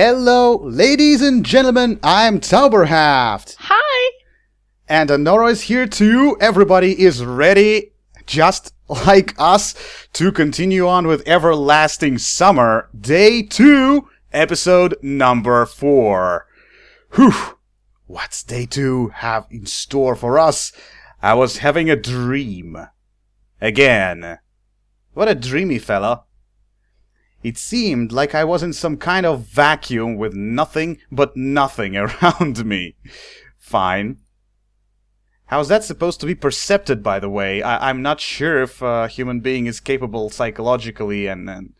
Hello, ladies and gentlemen, I'm Zauberhaft. Hi! And Aennoro is here too. Everybody is ready, just like us, to continue on with Everlasting Summer, Day 2, Episode number 4. Whew! What's Day 2 have in store for us? I was having a dream. Again. What a dreamy fella. It seemed like I was in some kind of vacuum with nothing but nothing around me. Fine. How's that supposed to be percepted, by the way? I'm not sure if a human being is capable psychologically and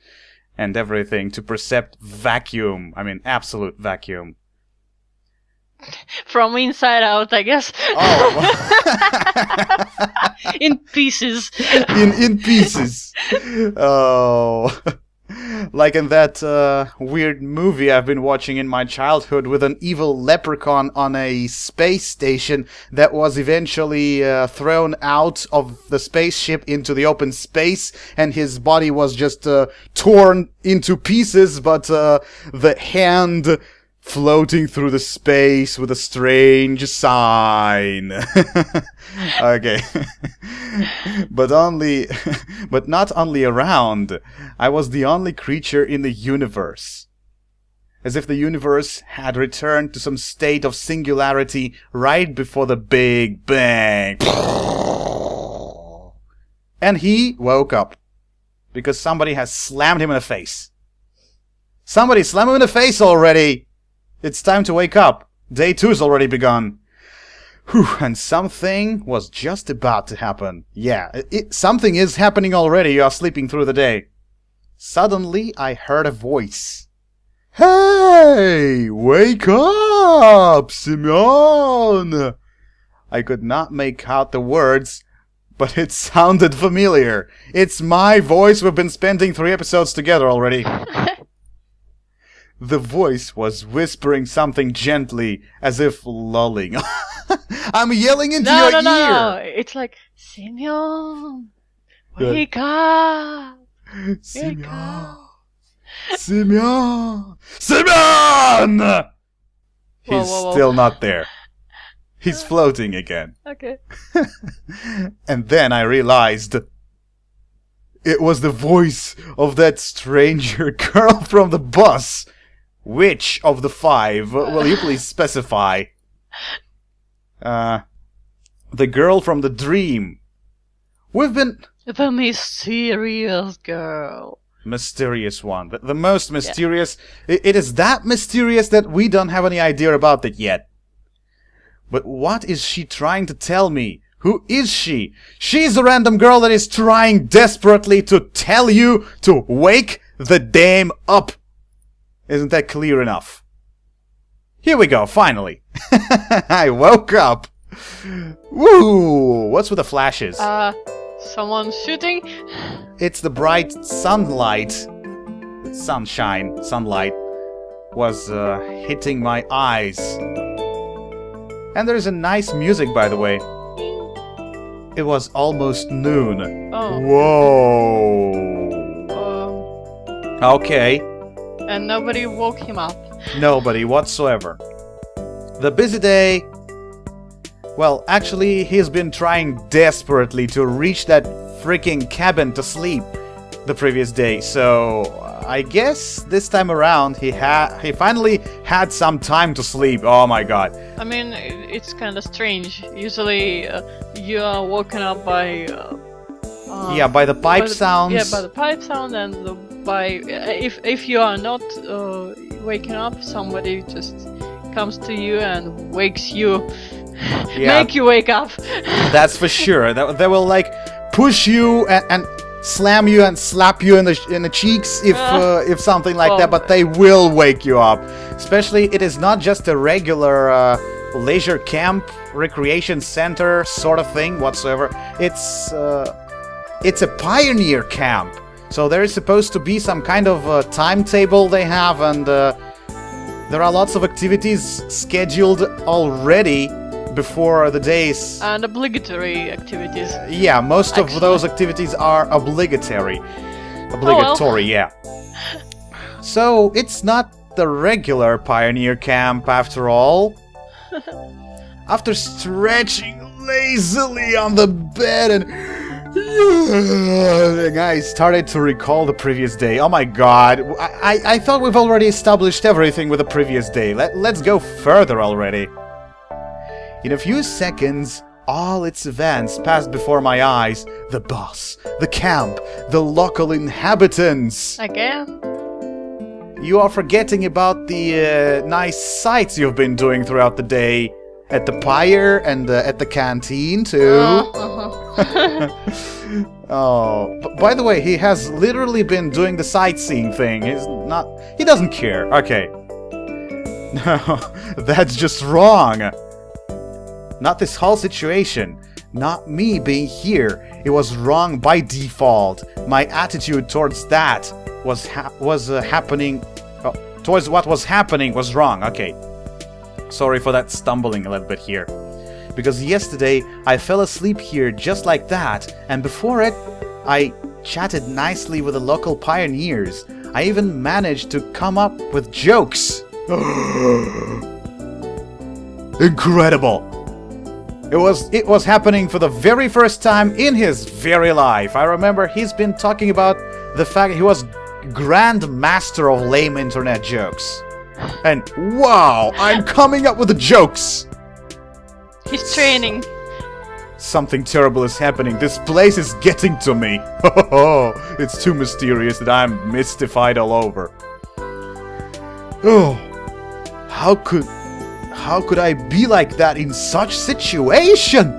everything to percept vacuum. I mean, absolute vacuum. From inside out, I guess. Oh. In pieces. In pieces. Oh. Like in that weird movie I've been watching in my childhood with an evil leprechaun on a space station that was eventually thrown out of the spaceship into the open space, and his body was just torn into pieces, but the hand floating through the space with a strange sign. Okay. But not only around. I was the only creature in the universe. As if the universe had returned to some state of singularity right before the Big Bang. And he woke up. Because somebody has slammed him in the face. Somebody slammed him in the face already! It's time to wake up. Day 2's already begun. Whew, and something was just about to happen. Yeah, something is happening already. You are sleeping through the day. Suddenly, I heard a voice. Hey, wake up, Simeon! I could not make out the words, but it sounded familiar. It's my voice. We've been spending 3 episodes together already. The voice was whispering something gently, as if lulling. I'm yelling into your ear! No. It's like, Simeon, wake up! Simeon! Simeon! Simeon! He's Whoa. still not there. He's floating again. Okay. And then I realized it was the voice of that stranger girl from the bus. Which of the 5 will you please specify? The girl from the dream. We've been... The mysterious girl. Mysterious one. The most mysterious. Yeah. It is that mysterious that we don't have any idea about it yet. But what is she trying to tell me? Who is she? She's a random girl that is trying desperately to tell you to wake the damn up. Isn't that clear enough? Here we go, finally. I woke up. Woo! What's with the flashes? Someone shooting? It's the bright sunlight. Sunlight was hitting my eyes. And there's a nice music, by the way. It was almost noon. Oh. Whoa. Okay. And nobody woke him up. Nobody whatsoever. The busy day... Well, actually, he's been trying desperately to reach that freaking cabin to sleep the previous day, so I guess this time around he finally had some time to sleep. Oh my god. I mean, it's kind of strange. Usually you are woken up by... by the pipe sounds. Yeah, by the pipe sound, and by if you are not waking up, somebody just comes to you and wakes you, make you wake up. That's for sure. They will like push you and slam you and slap you in the cheeks if something like that. But they will wake you up. Especially, it is not just a regular leisure camp, recreation center sort of thing whatsoever. It's a pioneer camp. So there is supposed to be some kind of timetable they have, and there are lots of activities scheduled already before the days. And obligatory activities. Yeah, most of those activities are obligatory. Yeah. So it's not not the regular pioneer camp after all. After stretching lazily on the bed and I started to recall the previous day. Oh my god, I thought we've already established everything with the previous day. Let's go further already. In a few seconds, all its events passed before my eyes. The boss, the camp, the local inhabitants. Again? You are forgetting about the nice sights you've been doing throughout the day. At the pyre and at the canteen too. Oh, by the way, he has literally been doing the sightseeing thing. He doesn't care. Okay. No, that's just wrong. Not this whole situation. Not me being here. It was wrong by default. My attitude towards that towards what was happening was wrong. Okay. Sorry for that stumbling a little bit here. Because yesterday I fell asleep here just like that, and before it I chatted nicely with the local pioneers. I even managed to come up with jokes. Incredible! It was happening for the very first time in his very life. I remember he's been talking about the fact he was grand master of lame internet jokes. And wow, I'm coming up with the jokes! He's training. Something terrible is happening. This place is getting to me. It's too mysterious that I'm mystified all over. Oh, how could I be like that in such situation?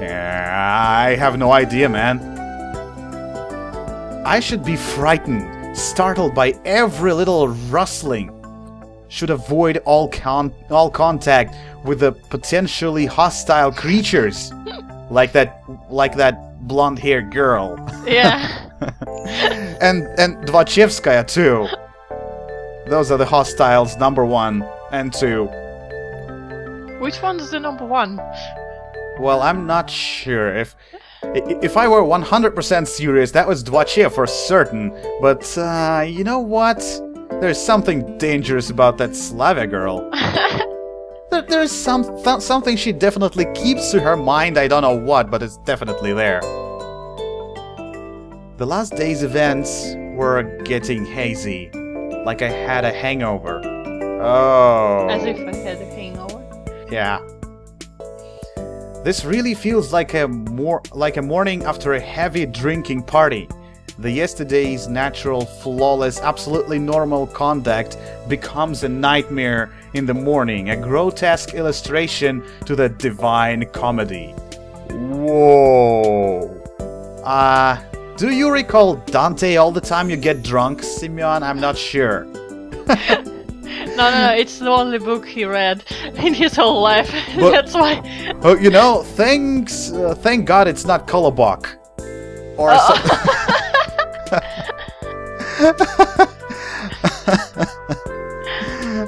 I have no idea, man. I should be frightened, startled by every little rustling. Should avoid all contact with the potentially hostile creatures, like that blonde-haired girl. Yeah. and Dvachevskaya too. Those are the hostiles number 1 and 2. Which one is the number 1? Well, I'm not sure. If I were 100% serious, that was Dvachev for certain. But you know what? There's something dangerous about that Slavia girl. There's something she definitely keeps to her mind. I don't know what, but it's definitely there. The last day's events were getting hazy, like I had a hangover. Oh. As if I had a hangover. Yeah. This really feels like a morning after a heavy drinking party. The yesterday's natural, flawless, absolutely normal conduct becomes a nightmare in the morning, a grotesque illustration to the divine comedy. Whoa. Do you recall Dante all the time you get drunk, Simeon? I'm not sure. No, it's the only book he read in his whole life. But, that's why. Oh, you know, thank God it's not Kolobok. Or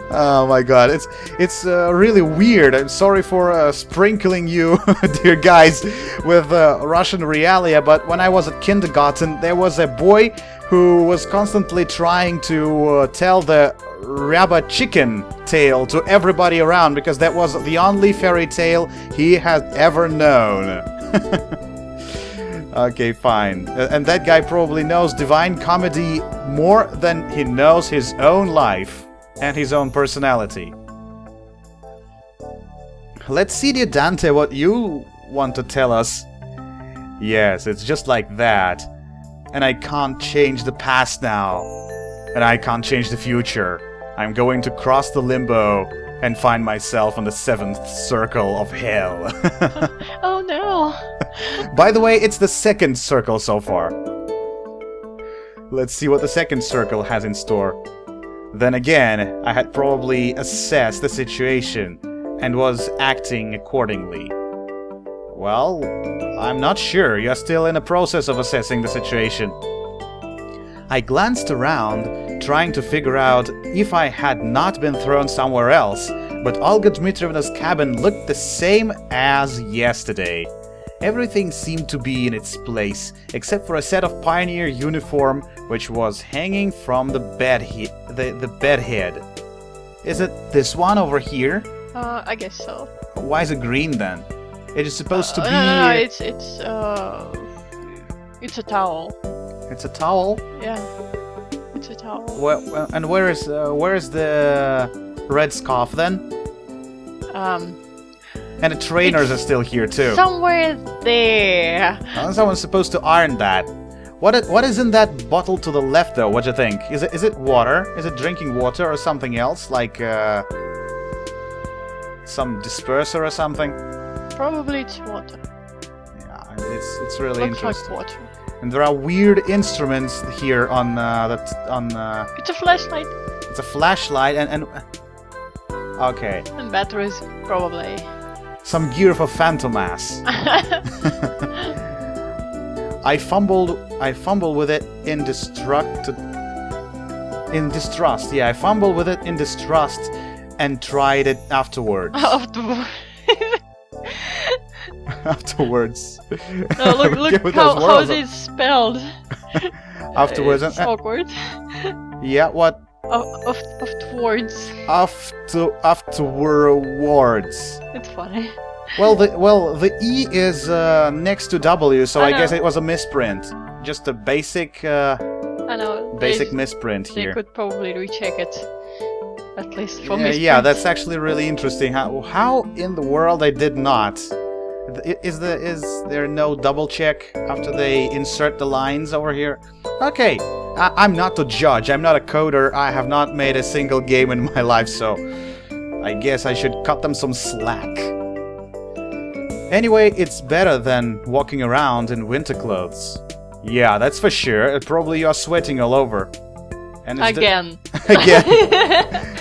Oh my god, it's really weird. I'm sorry for sprinkling you, dear guys, with Russian realia, but when I was at kindergarten, there was a boy who was constantly trying to tell the Rabba Chicken tale to everybody around, because that was the only fairy tale he had ever known. Okay, fine. And that guy probably knows Divine Comedy more than he knows his own life and his own personality. Let's see, dear Dante, what you want to tell us. Yes, it's just like that. And I can't change the past now. And I can't change the future. I'm going to cross the limbo and find myself on the 7th circle of hell. Oh no! By the way, it's the 2nd circle so far. Let's see what the 2nd circle has in store. Then again, I had probably assessed the situation and was acting accordingly. Well, I'm not sure. You're still in the process of assessing the situation. I glanced around, trying to figure out if I had not been thrown somewhere else, but Olga Dmitrievna's cabin looked the same as yesterday. Everything seemed to be in its place, except for a set of pioneer uniform which was hanging from the bed the bed head. Is it this one over here? I guess so. Why is it green then? It is supposed to be... No, it's a towel. It's a towel? Yeah, it's a towel. Well, and where is the red scarf then? And the trainers are still here too. Somewhere there. Someone's supposed to iron that. What is in that bottle to the left though? What do you think? Is it water? Is it drinking water or something else? Like some disperser or something? Probably it's water. Yeah, it's really Looks interesting. like water. And there are weird instruments here on It's a flashlight. It's a flashlight and okay. And batteries, probably. Some gear for Phantomas. I fumbled with it in distrust. Yeah, I fumbled with it in distrust and tried it afterwards. Afterwards. No, look how it is spelled. Afterwards. It's awkward. Yeah, what? Afterwards. Afterwards. It's funny. Well, the E is next to W, so I guess it was a misprint. Just a basic I know. basic misprint here. They could probably recheck it. At least for yeah, yeah, that's actually really interesting. How in the world they did not? Is there no double check after they insert the lines over here? Okay, I'm not the judge. I'm not a coder. I have not made a single game in my life, so I guess I should cut them some slack. Anyway, it's better than walking around in winter clothes. Yeah, that's for sure. Probably you're sweating all over. And again. Again.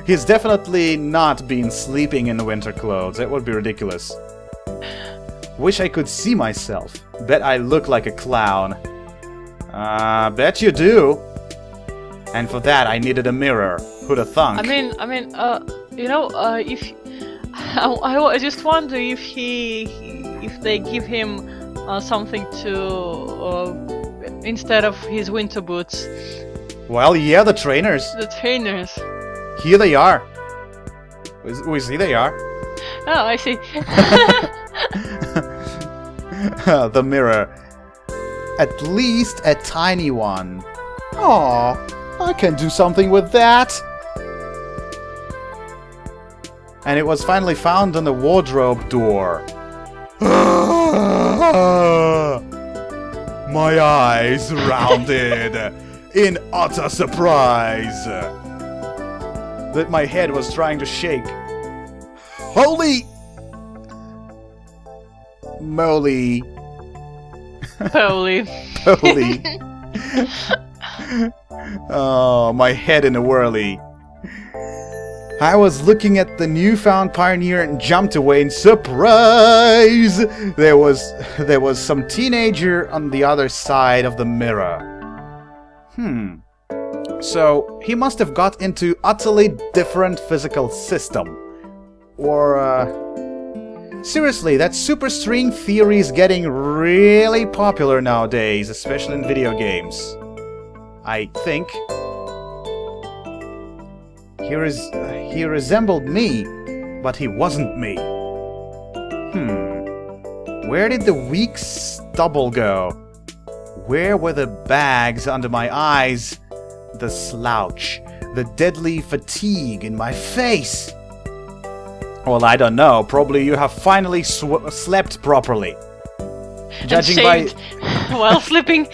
He's definitely not been sleeping in the winter clothes. It would be ridiculous. Wish I could see myself. Bet I look like a clown. Bet you do. And for that I needed a mirror. Who'da thunk? I mean, you know, if I just wonder if they give him something to instead of his winter boots. Well, yeah, the trainers. The trainers. Here they are. We see they are. Oh, I see. The mirror. At least a tiny one. Aw, I can do something with that. And it was finally found on the wardrobe door. My eyes rounded in utter surprise that my head was trying to shake. Holy moly. Holy. Holy. Oh, my head in a whirly. I was looking at the newfound pioneer and jumped away in surprise. There was some teenager on the other side of the mirror. So he must have got into utterly different physical system. Or seriously, that super string theory is getting really popular nowadays, especially in video games. I think he resembled me, but he wasn't me. Where did the weak stubble go? Where were the bags under my eyes? The slouch, the deadly fatigue in my face? Well, I don't know. Probably you have finally slept properly. Judging by while sleeping.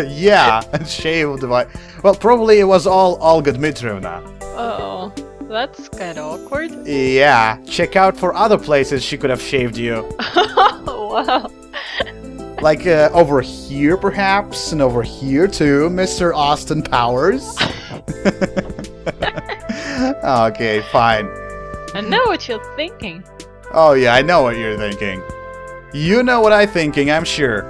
Yeah, and shaved by. Well, probably it was all good Mitrivna. Oh, that's kind of awkward. Yeah, check out for other places she could have shaved you. Wow. Like over here, perhaps, and over here too, Mr. Austin Powers. Okay, fine. I know what you're thinking. Oh yeah, I know what you're thinking. You know what I'm thinking, I'm sure.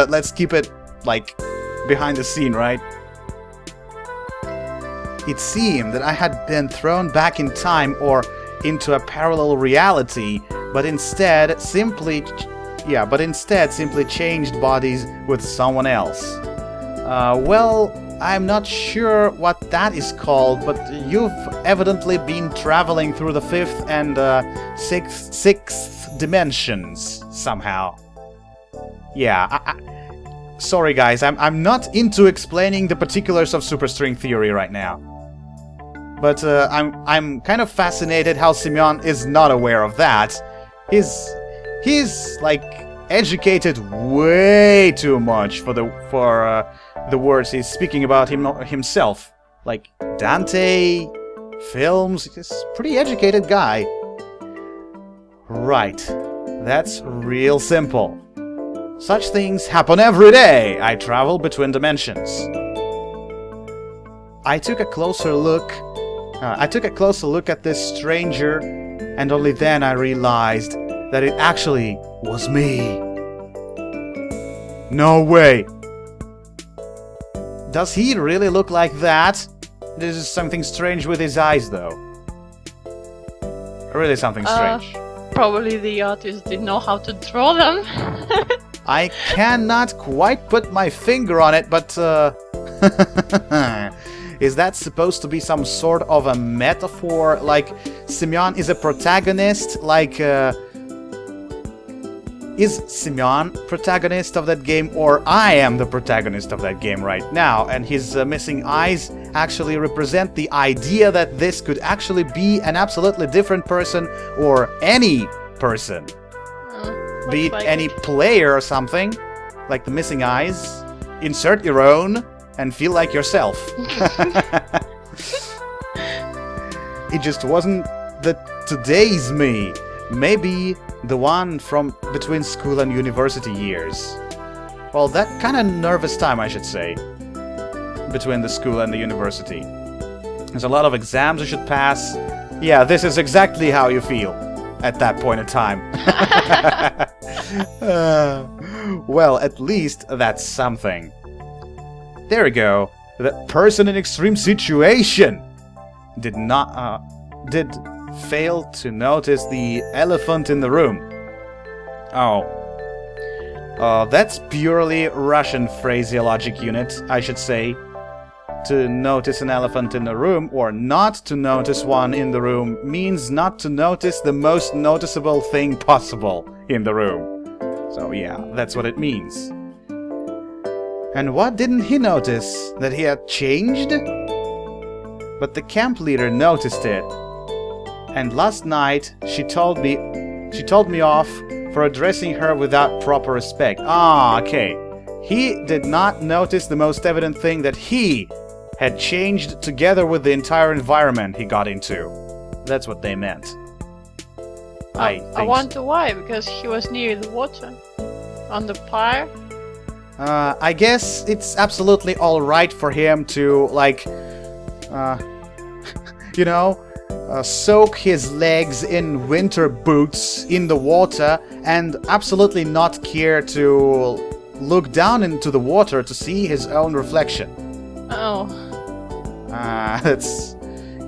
Let's keep it, like, behind the scene, right? It seemed that I had been thrown back in time or into a parallel reality, but instead simply yeah, but instead simply changed bodies with someone else. Well, I'm not sure what that is called, but you've evidently been traveling through the 5th and 6th dimensions somehow. Yeah, sorry guys, I'm not into explaining the particulars of superstring theory right now. But I'm kind of fascinated how Semyon is not aware of that. He's like educated way too much for the words he's speaking about himself. Like Dante, films, he's a pretty educated guy. Right, that's real simple. Such things happen every day. I travel between dimensions. I took a closer look at this stranger, and only then I realized that it actually was me. No way! Does he really look like that? There's something strange with his eyes, though. Really something strange. Probably the artist didn't know how to draw them. I cannot quite put my finger on it, but is that supposed to be some sort of a metaphor? Like, Semyon is a protagonist? Like, is Semyon protagonist of that game, or I am the protagonist of that game right now, and his missing eyes actually represent the idea that this could actually be an absolutely different person, or any person? Be it any player or something, like the missing eyes. Insert your own and feel like yourself. It just wasn't the today's me. Maybe the one from between school and university years. Well, that kind of nervous time, I should say, between the school and the university. There's a lot of exams you should pass. Yeah, this is exactly how you feel at that point in time. Well, at least that's something. There we go. The person in extreme situation did fail to notice the elephant in the room. Oh. That's purely Russian phraseologic unit, I should say. To notice an elephant in the room, or not to notice one in the room, means not to notice the most noticeable thing possible in the room. So yeah, that's what it means. And what didn't he notice? That he had changed? But the camp leader noticed it. And last night she told me off for addressing her without proper respect. Ah, okay. He did not notice the most evident thing, that he had changed together with the entire environment he got into. That's what they meant. I wonder why, because he was near the water. On the pyre. I guess it's absolutely alright for him to, like, you know, soak his legs in winter boots in the water and absolutely not care to look down into the water to see his own reflection. Oh.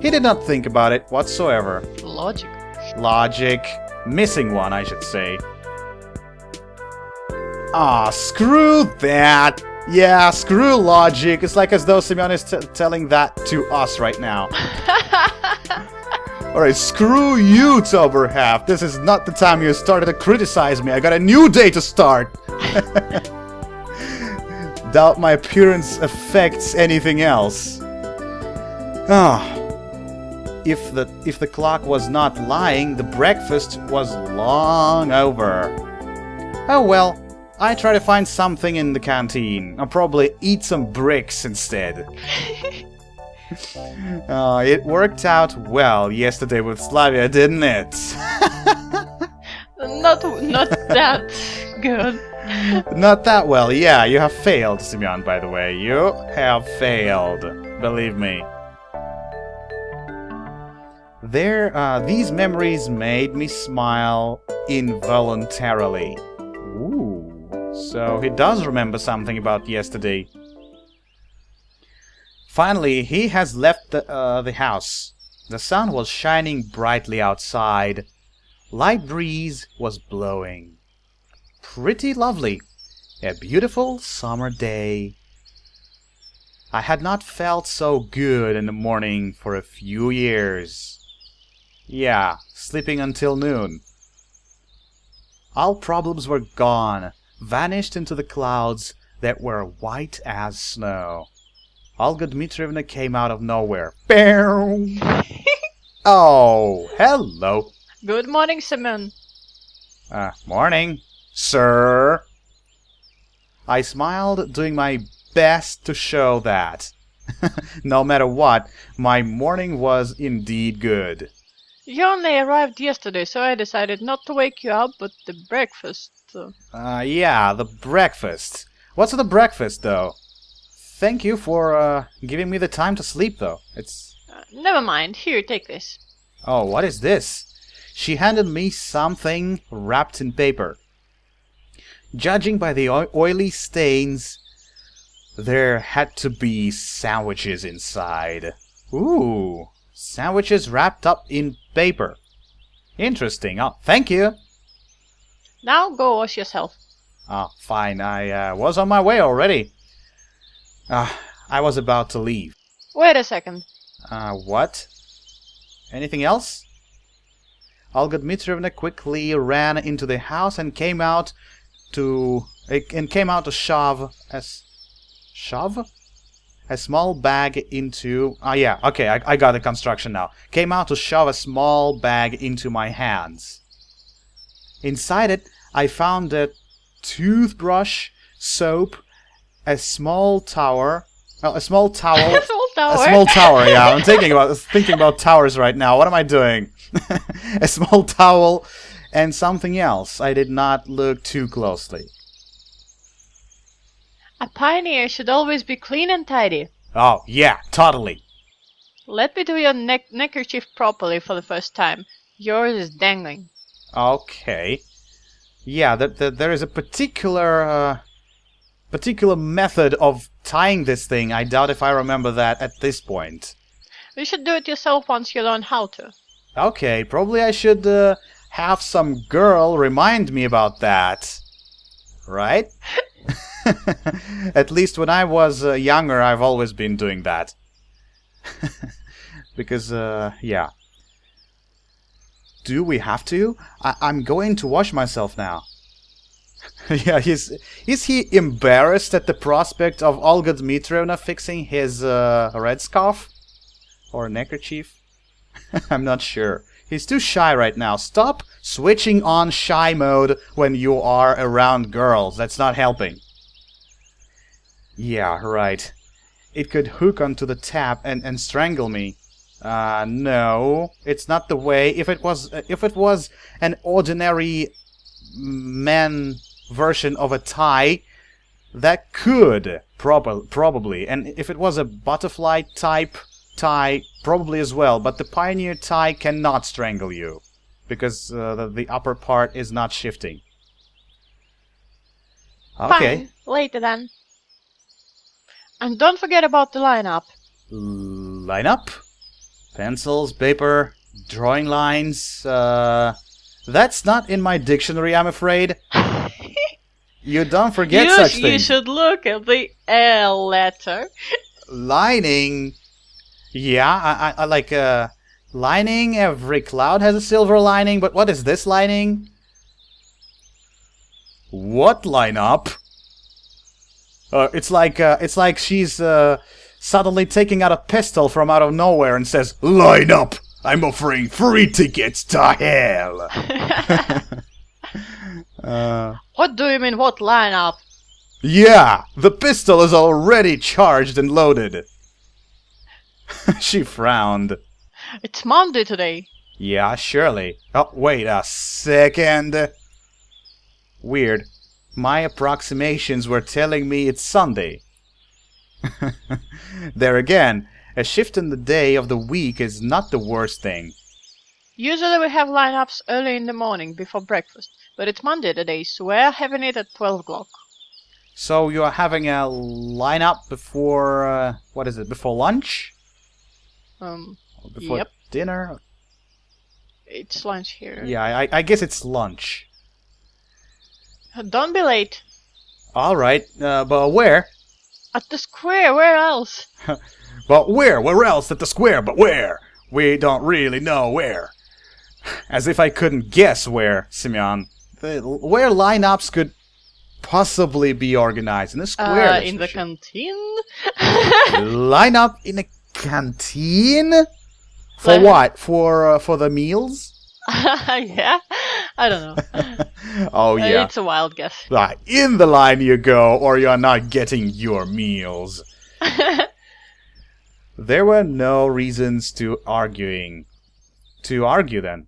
He did not think about it whatsoever. Logic. Logic. Missing one, I should say. Ah, screw that! Yeah, screw logic. It's like as though Semyon is telling that to us right now. Alright, screw you, Zauberhaft. This is not the time you started to criticize me. I got a new day to start. Doubt my appearance affects anything else. Ah. If the clock was not lying, the breakfast was long over. Oh well, I try to find something in the canteen. I'll probably eat some bricks instead. It worked out well yesterday with Slavia, didn't it? Not that good. Not that well, yeah, you have failed, Semyon, by the way. You have failed. Believe me. These memories made me smile involuntarily. Ooh, so he does remember something about yesterday. Finally, he has left the house. The sun was shining brightly outside. Light breeze was blowing. pretty lovely. A beautiful summer day. I had not felt so good in the morning for a few years. Yeah, sleeping until noon. All problems were gone, vanished into the clouds that were white as snow. Olga Dmitrievna came out of nowhere. Oh, hello. Good morning, Semyon. Morning, sir. I smiled, doing my best to show that, no matter what, my morning was indeed good. You only arrived yesterday, so I decided not to wake you up, but the breakfast... Yeah, the breakfast. What's the breakfast, though? Thank you for giving me the time to sleep, though. It's... never mind. Here, take this. Oh, what is this? She handed me something wrapped in paper. Judging by the oily stains, there had to be sandwiches inside. Ooh, sandwiches wrapped up in paper. Interesting. Oh, thank you. Now go wash yourself. Oh, fine. I was on my way already. I was about to leave. Wait a second. What? Anything else? Olga Dmitrievna quickly ran into the house and came out to shove a small bag into... yeah, okay, I got the construction now. Came out to shove a small bag into my hands. Inside it, I found a toothbrush, soap, a small towel. A small tower. A small tower, yeah. I'm thinking about towers right now. What am I doing? A small towel and something else. I did not look too closely. A pioneer should always be clean and tidy. Oh, yeah, totally. Let me do your neckerchief properly for the first time. Yours is dangling. Okay. Yeah, there is a particular method of tying this thing. I doubt if I remember that at this point. You should do it yourself once you learn how to. Okay, probably I should have some girl remind me about that. Right? At least when I was younger, I've always been doing that. Because, yeah. Do we have to? I'm going to wash myself now. Yeah, is he embarrassed at the prospect of Olga Dmitrievna fixing his red scarf? Or neckerchief? I'm not sure. He's too shy right now. Stop switching on shy mode when you are around girls. That's not helping. Yeah, right. It could hook onto the tap and strangle me. No, it's not the way. If it was an ordinary man version of a tie, that could probably. And if it was a butterfly type tie, probably as well. But the pioneer tie cannot strangle you because the upper part is not shifting. Okay. Fine. Later then. And don't forget about the lineup. Lineup? Pencils, paper, drawing lines. That's not in my dictionary, I'm afraid. You don't forget such things. You should look at the L letter. Lining. Yeah, I like lining. Every cloud has a silver lining, but what is this lining? What lineup? It's like she's suddenly taking out a pistol from out of nowhere and says, "Line up! I'm offering free tickets to hell." What do you mean, what lineup? Yeah, the pistol is already charged and loaded. She frowned. It's Monday today. Yeah, surely. Oh, wait a second. Weird. My approximations were telling me it's Sunday. There again, a shift in the day of the week is not the worst thing. Usually we have lineups early in the morning before breakfast, but it's Monday today, so we're having it at 12 o'clock. So you're having a lineup before, what is it, before lunch? Before Yep. dinner? It's lunch here. Yeah, I guess it's lunch. Don't be late. Alright, but where? At the square, where else? But where? Where else at the square? But where? We don't really know where. As if I couldn't guess where, Simeon. Where lineups could possibly be organized in a square. In the canteen? Line up in a canteen? For what? For the meals? Yeah? I don't know. Oh yeah. It's a wild guess. In the line you go, or you're not getting your meals. There were no reasons to argue then.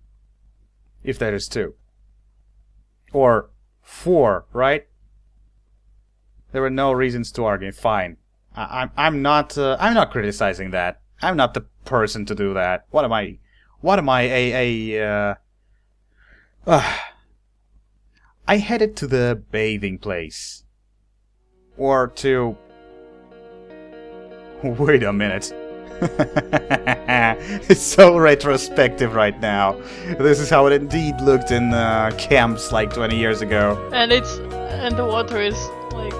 If there is two. Or 4, right? There were no reasons to argue. Fine. I'm not criticizing that. I'm not the person to do that. What am I? I headed to the bathing place. Or to... Wait a minute. It's so retrospective right now. This is how it indeed looked in camps like 20 years ago. And the water is like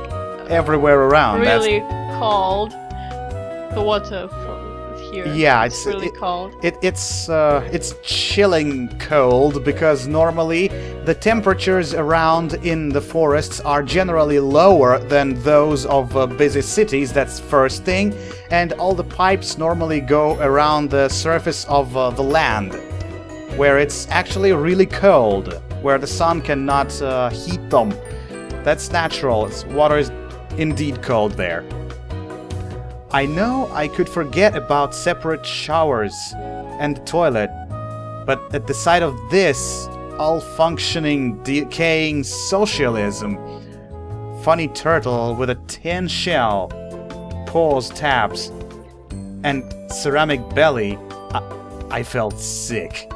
everywhere around. Really cold. The water from here. Yeah, it's really cold. It's chilling cold because normally the temperatures around in the forests are generally lower than those of busy cities. That's first thing. And all the pipes normally go around the surface of the land, where it's actually really cold, where the sun cannot heat them. That's natural. Water is indeed cold there. I know I could forget about separate showers and the toilet, but at the sight of this all-functioning, decaying socialism, funny turtle with a tin shell, paws, tabs, and ceramic belly, I felt sick.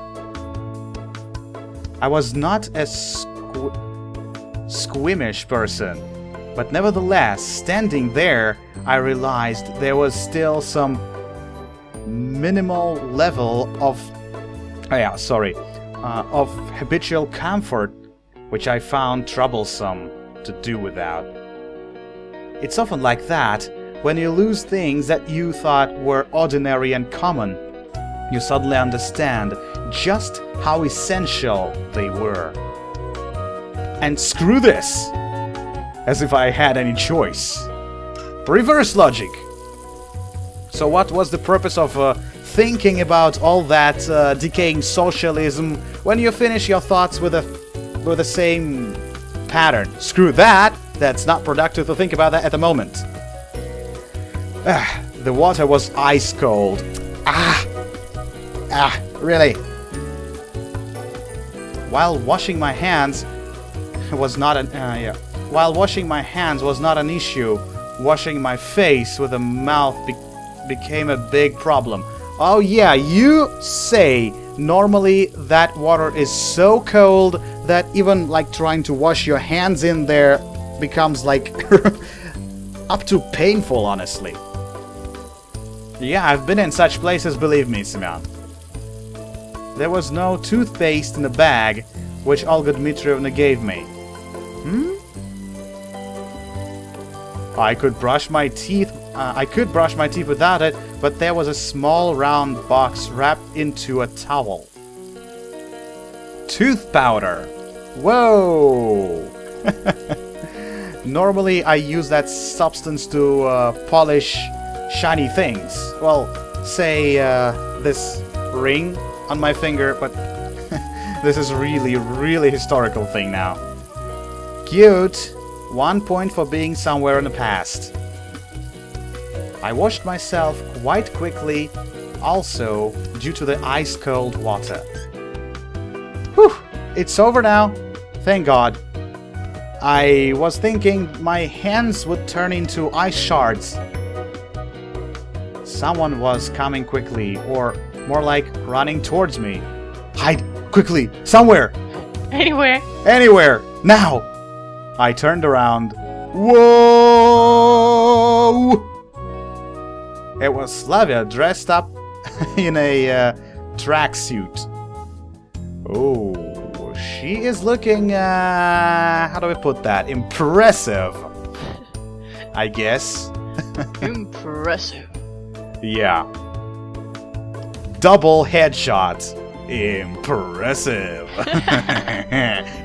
I was not a squeamish person, but nevertheless, standing there, I realized there was still some minimal level of habitual comfort which I found troublesome to do without. It's often like that. When you lose things that you thought were ordinary and common, you suddenly understand just how essential they were. And screw this! As if I had any choice. Reverse logic! So what was the purpose of thinking about all that decaying socialism when you finish your thoughts with the same pattern? Screw that! That's not productive to think about that at the moment. The water was ice cold. Really? While washing my hands was not an issue, washing my face with a mouth became a big problem. Oh yeah, you say normally that water is so cold that even like trying to wash your hands in there becomes like up to painful, honestly. Yeah, I've been in such places, believe me, Simeon. There was no toothpaste in the bag, which Olga Dmitrievna gave me. I could brush my teeth without it, but there was a small round box wrapped into a towel. Tooth powder. Whoa! Normally I use that substance to polish shiny things. Well, say this ring on my finger, but this is really historical thing now. Cute. 1 point for being somewhere in the past. I washed myself quite quickly, also due to the ice-cold water. Whew! It's over now. Thank God. I was thinking my hands would turn into ice shards. Someone was coming quickly, or more like running towards me. Hide! Quickly! Somewhere! Anywhere! Anywhere! Now! I turned around. Whoa! It was Slavia dressed up in a tracksuit. Oh, She is looking, how do we put that? Impressive, I guess. Impressive. Yeah. Double headshot. Impressive.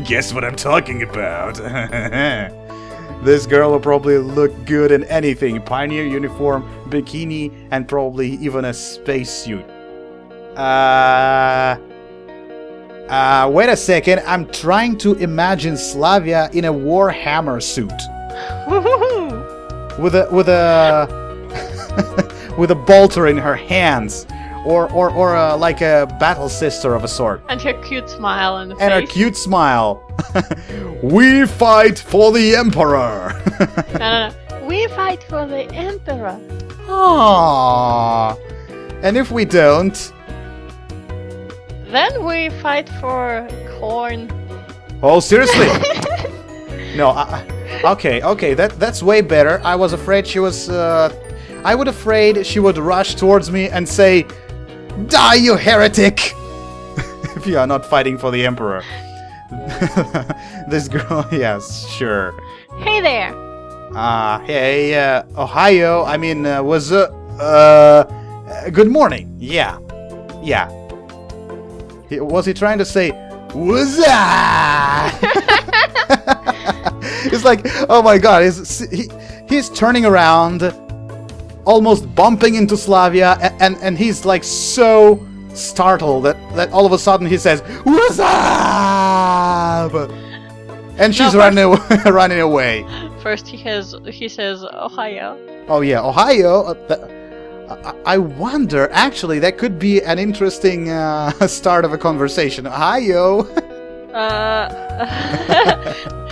Guess what I'm talking about. This girl will probably look good in anything. Pioneer uniform, bikini, and probably even a spacesuit. Wait a second. I'm trying to imagine Slavia in a Warhammer suit. Woohoo! With a with a bolter in her hands. Or like a battle sister of a sort. And her cute smile on the face. And her cute smile. We fight for the Emperor. No. We fight for the Emperor. Aww. And if we don't... Then we fight for corn. Oh, seriously? No, okay, that's way better. I was afraid she was... I was afraid she would rush towards me and say, "Die, you heretic!" If you are not fighting for the Emperor. This girl, yes, sure. Hey there. Hey, Ohio, I mean, good morning. Yeah. Was he trying to say, "What's up?" It's like, oh my god, he's turning around, almost bumping into Slavia, and he's like so startled that all of a sudden he says, "What's up?" And she's running away. First he says Ohio. Oh yeah, Ohio. I wonder, actually, that could be an interesting start of a conversation. Ohio.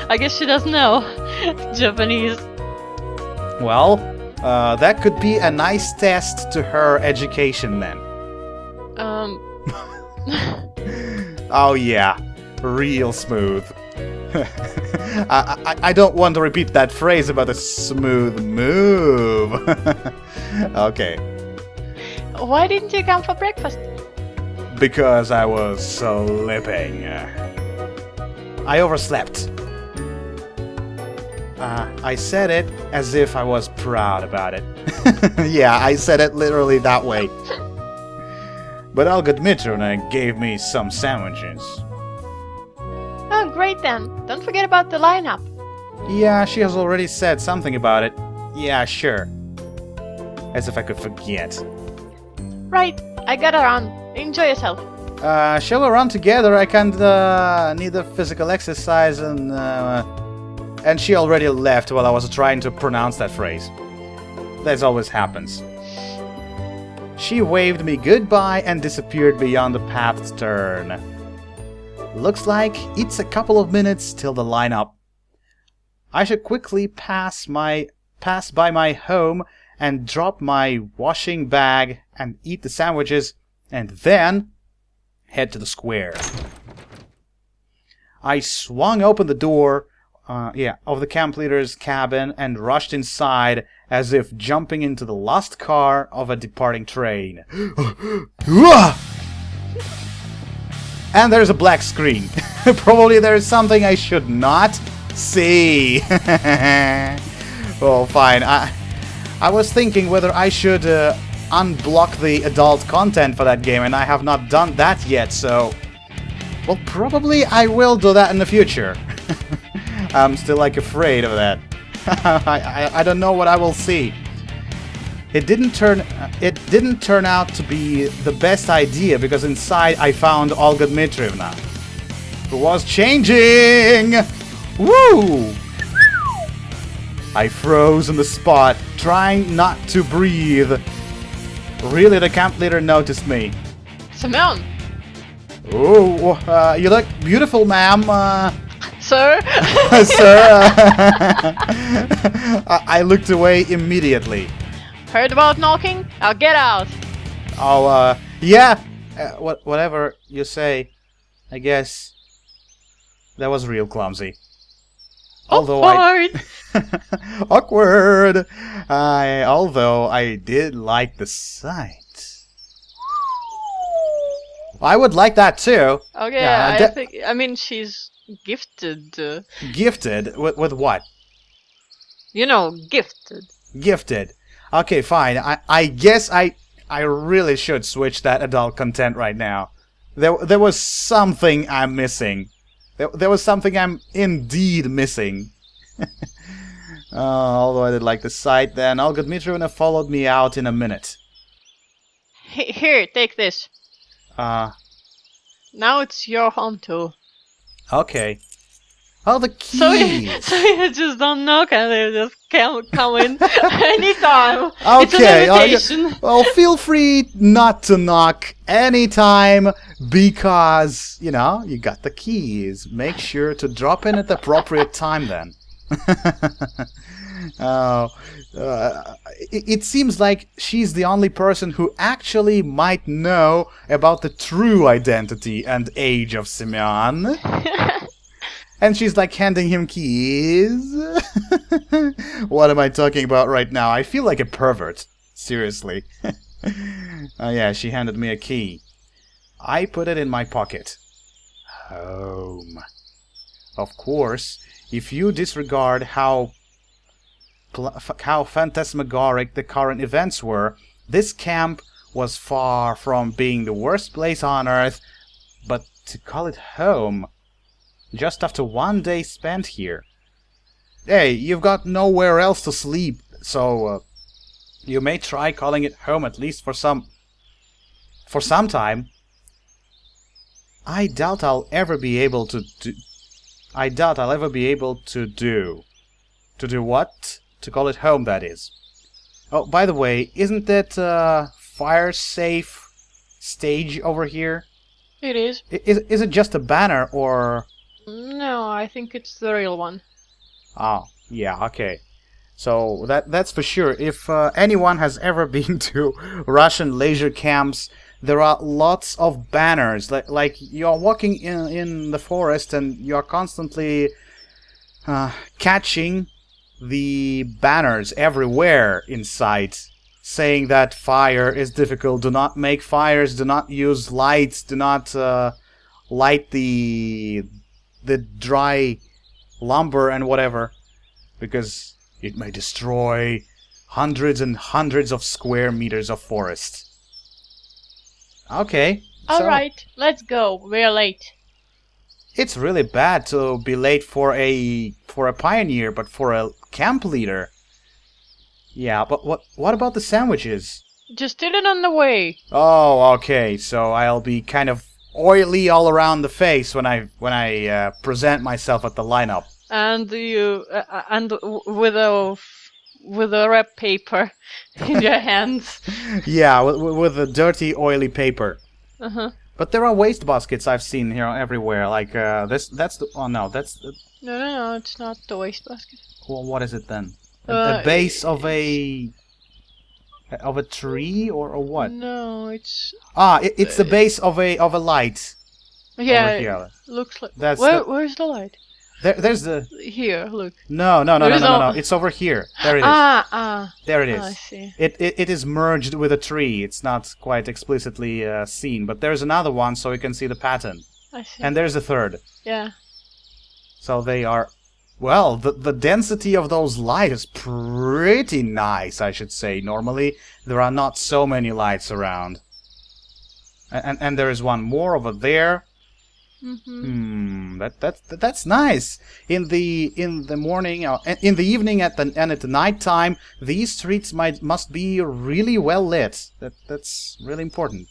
I guess she doesn't know Japanese. Well, that could be a nice test to her education then. Oh yeah, real smooth. I don't want to repeat that phrase about a smooth move. Okay. Why didn't you come for breakfast? Because I was sleeping. I overslept. I said it as if I was proud about it. Yeah, I said it literally that way. But Olga Dmitrovna gave me some sandwiches. Oh, great then. Don't forget about the lineup. Yeah, she has already said something about it. Yeah, sure. As if I could forget. Right, I got around. Enjoy yourself. Shall we run together? I can't need a physical exercise and she already left while I was trying to pronounce that phrase. That always happens. She waved me goodbye and disappeared beyond the path's turn. Looks like it's a couple of minutes till the lineup. I should quickly pass by my home and drop my washing bag and eat the sandwiches and then head to the square. I swung open the door of the camp leader's cabin and rushed inside as if jumping into the last car of a departing train. And there's a black screen. Probably there's something I should not see. Well, fine. I was thinking whether I should unblock the adult content for that game, and I have not done that yet, so... Well, probably I will do that in the future. I'm still, like, afraid of that. I don't know what I will see. It didn't turn out to be the best idea, because inside I found Olga Dmitrovna, who was changing! Woo! I froze on the spot, trying not to breathe. Really, the camp leader noticed me. Simone! Oh, you look beautiful, ma'am. Sir? Sir, I looked away immediately. Heard about knocking? I'll get out. Oh, yeah. Whatever you say. I guess that was real clumsy. Although Awkward. Awkward. Although I did like the sight. I would like that too. Okay, Yeah, I mean, she's gifted. Gifted with what? You know, gifted. Gifted. Okay, fine. I guess I really should switch that adult content right now. There was something I'm missing. There was something I'm indeed missing. Although I did like the site then. Olga Dmitrievna followed me out in a minute. Here, take this. Now it's your home too. Okay. Oh, the keys! So you just don't knock and they just come in anytime. Okay, it's an invitation. well, feel free not to knock anytime because, you know, you got the keys. Make sure to drop in at the appropriate time then. It seems like she's the only person who actually might know about the true identity and age of Simeon. And she's like handing him keys. What am I talking about right now? I feel like a pervert. Seriously. Yeah, she handed me a key. I put it in my pocket. Home. Of course, if you disregard how phantasmagoric the current events were, this camp was far from being the worst place on Earth, but to call it home, just after one day spent here. Hey, you've got nowhere else to sleep, so you may try calling it home at least for some time. I doubt I'll ever be able to do. To do what? To call it home, that is. Oh, by the way, isn't that fire safe stage over here? It is. Is it just a banner or? No, I think it's the real one. Oh, yeah, okay. So that's for sure. If anyone has ever been to Russian leisure camps, there are lots of banners. Like you're walking in the forest and you're constantly catching the banners everywhere in sight, saying that fire is difficult, do not make fires, do not use lights, do not light the dry lumber and whatever, because it may destroy hundreds and hundreds of square meters of forest. Okay. Alright, let's go. We're late. It's really bad to be late for a pioneer, but for a camp leader. Yeah, but what about the sandwiches? Just eat it on the way. Oh, okay. So I'll be kind of oily all around the face when I present myself at the lineup. And with a wrap paper in your hands. Yeah, with a dirty, oily paper. Uh-huh. But there are waste baskets I've seen here everywhere. Like this. That's the. Oh no, that's the. No, it's not the waste basket. Well, what is it then? A base of a tree or what? No, it's. It's the base of a light. Yeah, over here. looks like. That's where's the light? There's the. Here, look. No. It's over here. There it is. There it is. I see. It is merged with a tree. It's not quite explicitly seen, but there's another one so you can see the pattern. I see. And there's a third. Yeah. So they are. Well, the density of those lights is pretty nice, I should say. Normally, there are not so many lights around. And there is one more over there. Mm-hmm. That's nice. In the morning, in the evening, and at the night time, these streets must be really well lit. That's really important.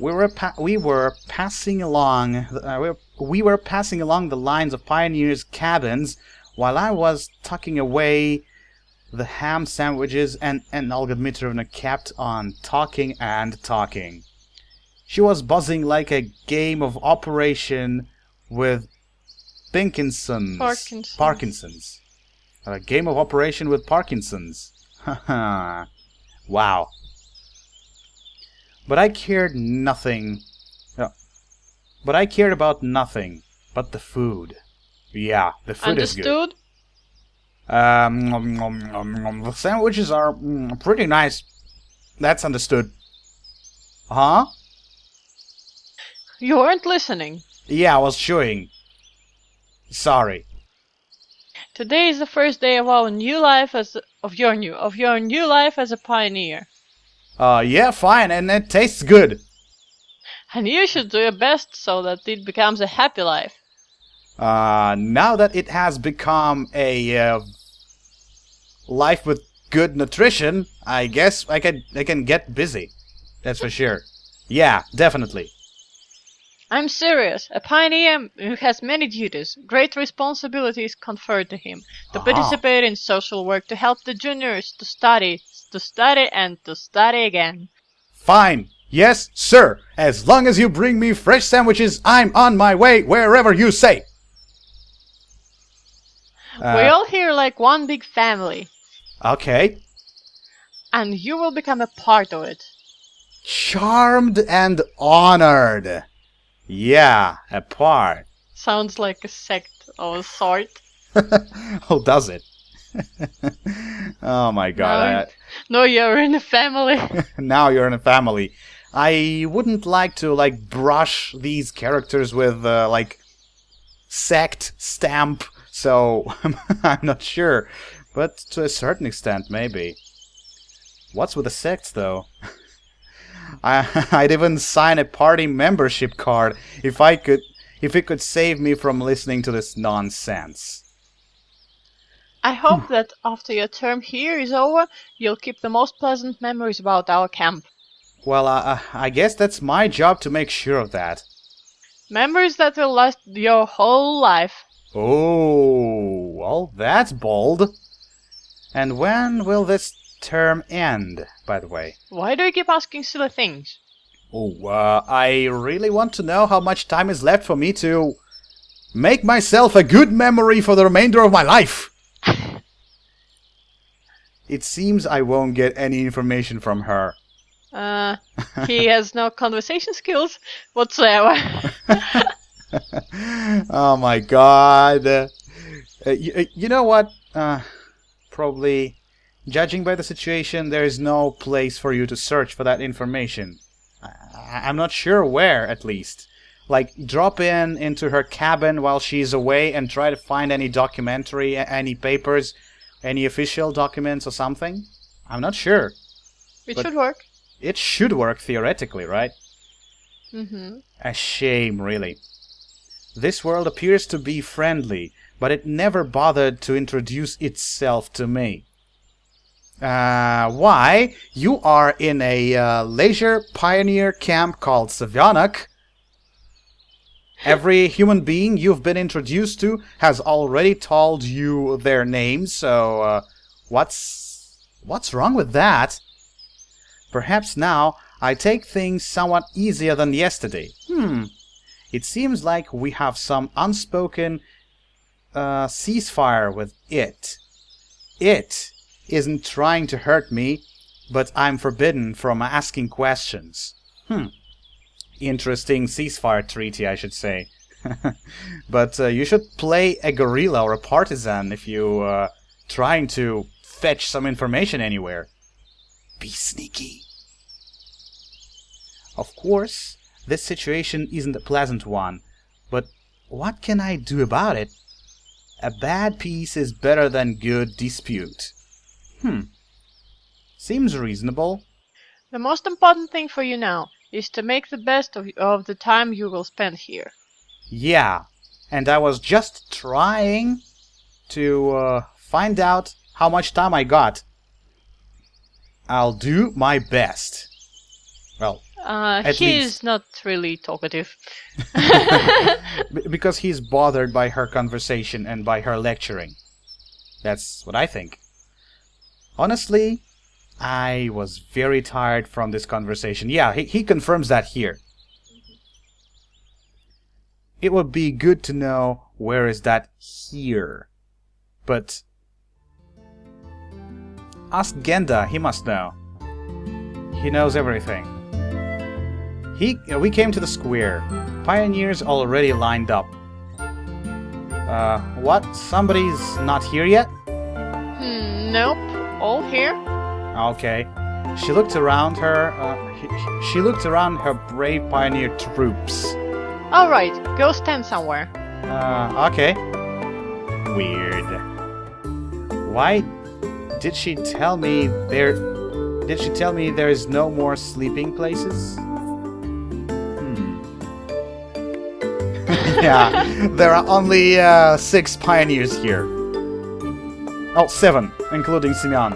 We were passing along the lines of pioneers' cabins while I was tucking away the ham sandwiches, and Olga Dmitrievna kept on talking and talking. She was buzzing like a game of operation with Parkinson's. A game of operation with Parkinson's. Haha. Wow. But I cared nothing. But I cared about nothing but the food. Yeah, the food is good. Understood? The sandwiches are pretty nice. That's understood. Huh? You weren't listening. Yeah, I was chewing. Sorry. Today is the first day of our new life of your new life as a pioneer. Yeah, fine, and it tastes good. And you should do your best so that it becomes a happy life. Now that it has become a life with good nutrition, I guess I can get busy. That's for sure. Yeah, definitely. I'm serious. A pioneer who has many duties, great responsibilities conferred to him, to participate in social work, to help the juniors, to study, and to study again. Fine. Yes, sir. As long as you bring me fresh sandwiches, I'm on my way wherever you say. We're all here like one big family. Okay. And you will become a part of it. Charmed and honored. Yeah, a part. Sounds like a sect of a sort. Oh, does it? Oh my god. No, you're in a family. Now you're in a family. I wouldn't like to, brush these characters with, sect stamp, so I'm not sure. But to a certain extent, maybe. What's with the sects, though? I'd even sign a party membership card if it could save me from listening to this nonsense. I hope that after your term here is over, you'll keep the most pleasant memories about our camp. Well, I guess that's my job to make sure of that. Memories that will last your whole life. Oh, well, that's bold. And when will this term end, by the way? Why do you keep asking silly things? Oh, I really want to know how much time is left for me to make myself a good memory for the remainder of my life. It seems I won't get any information from her. He has no conversation skills whatsoever. Oh my god. You know what? Probably, judging by the situation, there is no place for you to search for that information. I'm not sure where, at least. Drop into her cabin while she's away and try to find any documentary, any papers, any official documents or something? I'm not sure. It should work. It should work theoretically, right? Mm-hmm. A shame, really. This world appears to be friendly, but it never bothered to introduce itself to me. Why? You are in a leisure pioneer camp called Savionok. Every human being you've been introduced to has already told you their names, so what's wrong with that? Perhaps now I take things somewhat easier than yesterday. It seems like we have some unspoken ceasefire with it. It isn't trying to hurt me, but I'm forbidden from asking questions. Interesting ceasefire treaty, I should say. But you should play a guerrilla or a partisan if you trying to fetch some information anywhere. Be sneaky. Of course, this situation isn't a pleasant one, but what can I do about it? A bad peace is better than good dispute. Seems reasonable. The most important thing for you now is to make the best of the time you will spend here. Yeah, and I was just trying to find out how much time I got. I'll do my best. Well, he's not really talkative. Because he's bothered by her conversation and by her lecturing. That's what I think. Honestly, I was very tired from this conversation. Yeah, he confirms that here. It would be good to know where is that here. But ask Genda, he must know. He knows everything. We came to the square. Pioneers already lined up. What? Somebody's not here yet? Nope. All here? Okay. She looked around her. She looked around her brave pioneer troops. Alright, go stand somewhere. Okay. Weird. Why did she tell me there's no more sleeping places? Yeah, there are only 6 pioneers here. Oh, 7, including Semyon.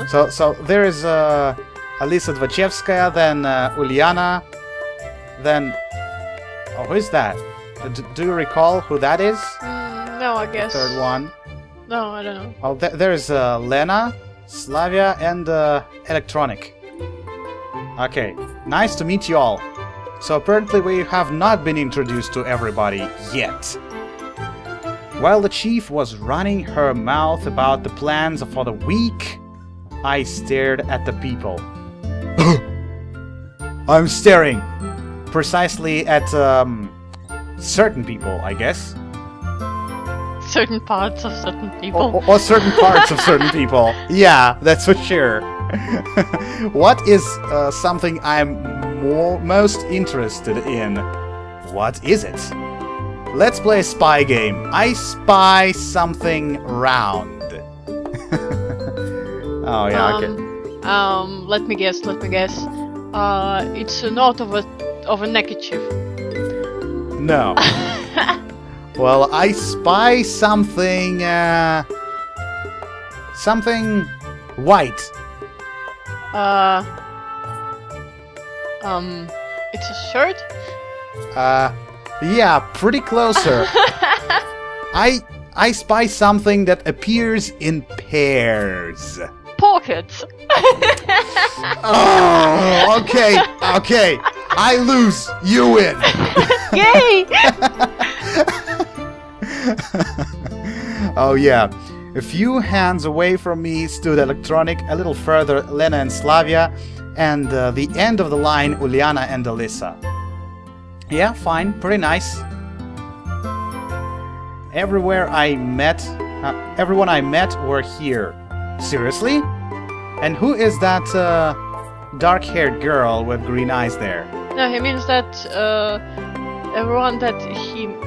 So there is Alisa Dvachevskaya, then Uliana, then... Oh, who is that? Do you recall who that is? No, I guess. The third one. No, I don't know. Oh, there's Lena, Slavia, and Electronic. Okay, nice to meet you all. So apparently we have not been introduced to everybody yet. While the chief was running her mouth about the plans for the week, I stared at the people. I'm staring precisely at certain people, I guess. Certain parts of certain people. Or certain parts of certain people. Yeah, that's for sure. What is something I'm most interested in? What is it? Let's play a spy game. I spy something round. Oh yeah, okay. Let me guess. It's a note of a neckerchief. No. Well, I spy something something white. It's a shirt? Yeah, pretty closer. I spy something that appears in pairs. Pockets. Oh, okay. I lose. You win. Yay! Oh yeah. A few hands away from me stood Electronic, a little further Lena and Slavia, and the end of the line Uliana and Alyssa. Yeah, fine, pretty nice. Everyone I met were here. Seriously? And who is that dark-haired girl with green eyes there? No, he means that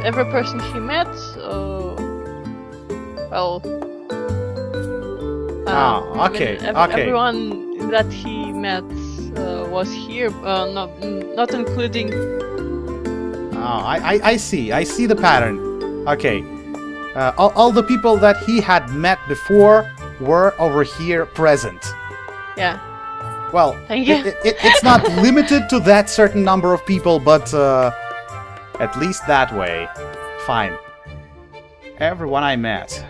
every person he met, okay. Everyone that he met was here, not including. Oh, I see the pattern. Okay. All the people that he had met before were over here present. Yeah. Well, thank you. It's not limited to that certain number of people, but at least that way. Fine. Everyone I met.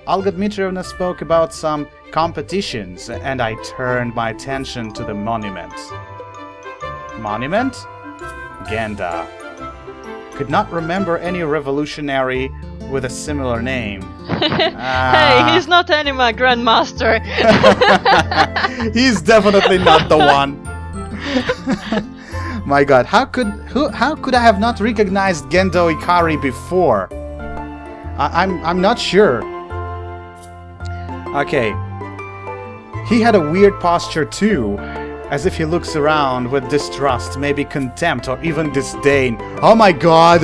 Olga Dmitrievna spoke about some competitions, and I turned my attention to the monument. Monument? Genda. Could not remember any revolutionary with a similar name. Hey, he's not Anima Grandmaster. He's definitely not the one. My god, how could I have not recognized Gendo Ikari before? I'm not sure. Okay. He had a weird posture too, as if he looks around with distrust, maybe contempt or even disdain. Oh my god!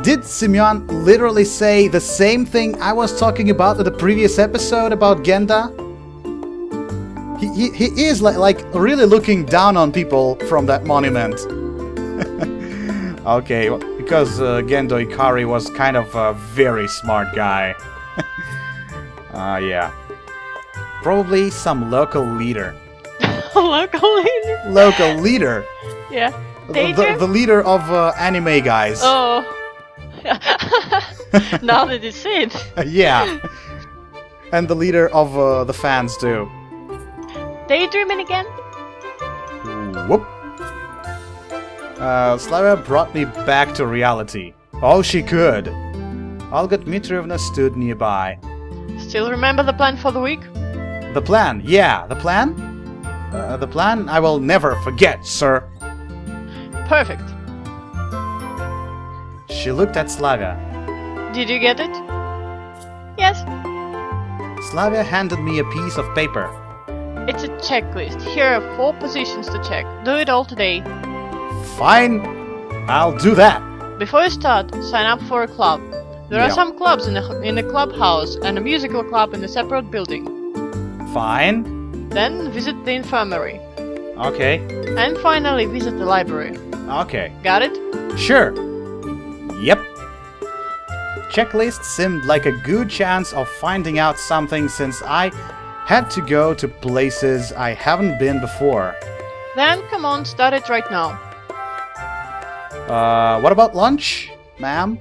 Did Semyon literally say the same thing I was talking about in the previous episode about Genda? He is like really looking down on people from that monument. Okay, because Gendo Ikari was kind of a very smart guy. Yeah. Probably some local leader. Local leader? Local leader? Yeah. The leader of anime guys. Oh. Now that you say it. Yeah. And the leader of the fans too. Daydreaming again? Whoop. Slavia brought me back to reality. Oh, she could. Olga Dmitrievna stood nearby. Still remember the plan for the week? The plan, yeah, the plan? The plan I will never forget, sir. Perfect. She looked at Slavia. Did you get it? Yes. Slavia handed me a piece of paper. It's a checklist. Here are 4 positions to check. Do it all today. Fine. I'll do that. Before you start, sign up for a club. There are Yeah. some clubs in a clubhouse and a musical club in a separate building. Fine. Then visit the infirmary. Okay. And finally visit the library. Okay. Got it? Sure. Yep. Checklist seemed like a good chance of finding out something since I had to go to places I haven't been before. Then come on, start it right now. What about lunch, ma'am?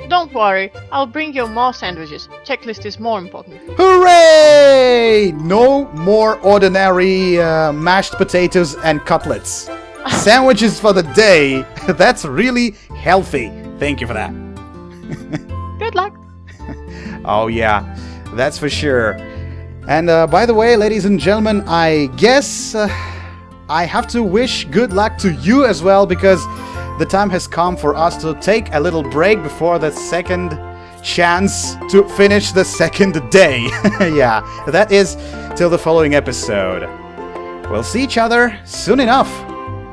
Don't worry, I'll bring you more sandwiches. Checklist is more important. Hooray! No more ordinary mashed potatoes and cutlets. Sandwiches for the day. That's really healthy. Thank you for that. Good luck. Oh yeah, that's for sure. And by the way, ladies and gentlemen, I guess I have to wish good luck to you as well, because the time has come for us to take a little break before the second chance to finish the second day. Yeah, that is till the following episode. We'll see each other soon enough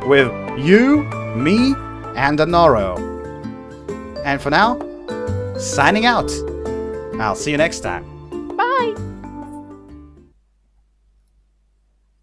with you, me, and Aennoro. And for now, signing out. I'll see you next time. Bye.